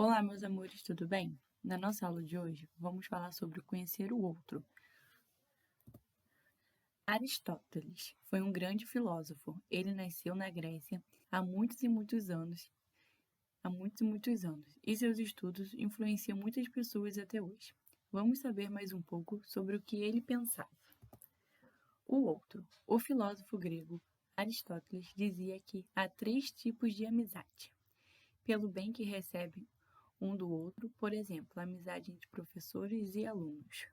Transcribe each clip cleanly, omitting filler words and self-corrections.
Olá, meus amores, tudo bem? Na nossa aula de hoje, vamos falar sobre conhecer o outro. Aristóteles foi um grande filósofo. Ele nasceu na Grécia há muitos e muitos anos, e seus estudos influenciam muitas pessoas até hoje. Vamos saber mais um pouco sobre o que ele pensava. O outro. O filósofo grego Aristóteles dizia que há 3 tipos de amizade. Pelo bem que recebe um do outro, por exemplo, a amizade entre professores e alunos.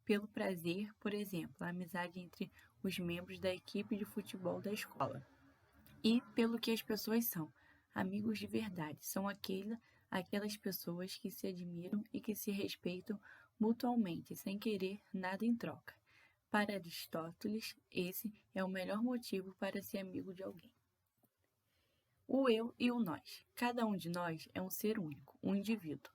Pelo prazer, por exemplo, a amizade entre os membros da equipe de futebol da escola. E pelo que as pessoas são. Amigos de verdade são aquelas pessoas que se admiram e que se respeitam mutuamente, sem querer nada em troca. Para Aristóteles, esse é o melhor motivo para ser amigo de alguém. O eu e o nós. Cada um de nós é um ser único, um indivíduo.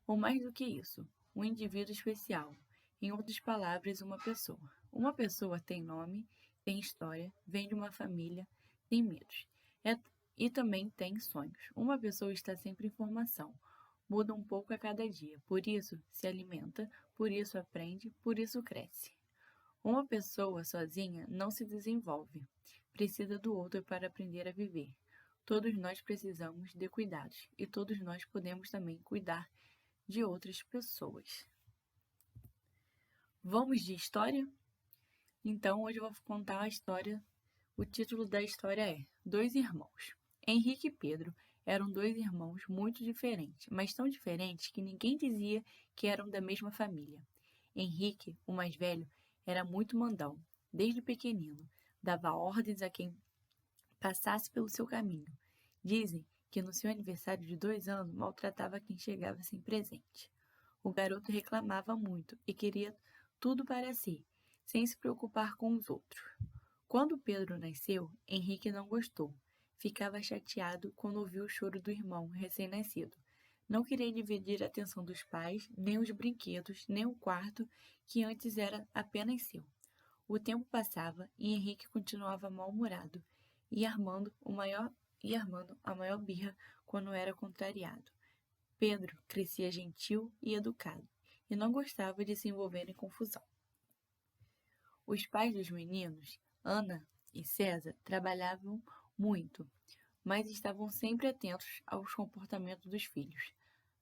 Ou mais do que isso, um indivíduo especial. Em outras palavras, uma pessoa. Uma pessoa tem nome, tem história, vem de uma família, tem medos. E também tem sonhos. Uma pessoa está sempre em formação. Muda um pouco a cada dia. Por isso se alimenta, por isso aprende, por isso cresce. Uma pessoa sozinha não se desenvolve. Precisa do outro para aprender a viver. Todos nós precisamos de cuidados e todos nós podemos também cuidar de outras pessoas. Vamos de história? Então, hoje eu vou contar a história. O título da história é Dois Irmãos. Henrique e Pedro eram 2 irmãos muito diferentes, mas tão diferentes que ninguém dizia que eram da mesma família. Henrique, o mais velho, era muito mandão, desde pequenino. Dava ordens a quem passasse pelo seu caminho. Dizem que no seu aniversário de 2 anos maltratava quem chegava sem presente. O garoto reclamava muito e queria tudo para si, sem se preocupar com os outros. Quando Pedro nasceu, Henrique não gostou. Ficava chateado quando ouviu o choro do irmão recém-nascido. Não queria dividir a atenção dos pais, nem os brinquedos, nem o quarto, que antes era apenas seu. O tempo passava e Henrique continuava mal-humorado e armando a maior birra quando era contrariado. Pedro crescia gentil e educado, e não gostava de se envolver em confusão. Os pais dos meninos, Ana e César, trabalhavam muito, mas estavam sempre atentos aos comportamentos dos filhos.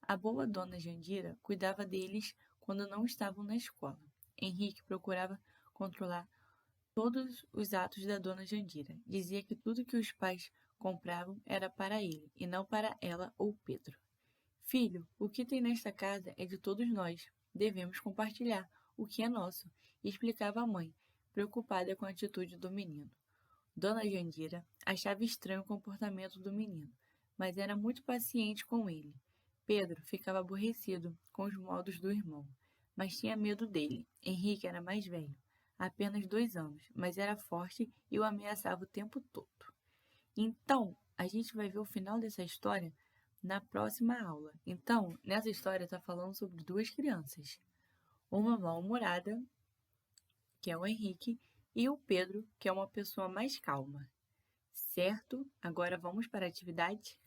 A boa dona Jandira cuidava deles quando não estavam na escola. Henrique procurava controlar todos os atos da dona Jandira. Dizia que tudo que os pais compravam era para ele, e não para ela ou Pedro. Filho, o que tem nesta casa é de todos nós. Devemos compartilhar o que é nosso, explicava a mãe, preocupada com a atitude do menino. Dona Jandira achava estranho o comportamento do menino, mas era muito paciente com ele. Pedro ficava aborrecido com os modos do irmão, mas tinha medo dele. Henrique era mais velho, apenas 2 anos, mas era forte e o ameaçava o tempo todo. Então, a gente vai ver o final dessa história na próxima aula. Então, nessa história está falando sobre 2 crianças. Uma mal-humorada, que é o Henrique, e o Pedro, que é uma pessoa mais calma. Certo? Agora vamos para a atividade?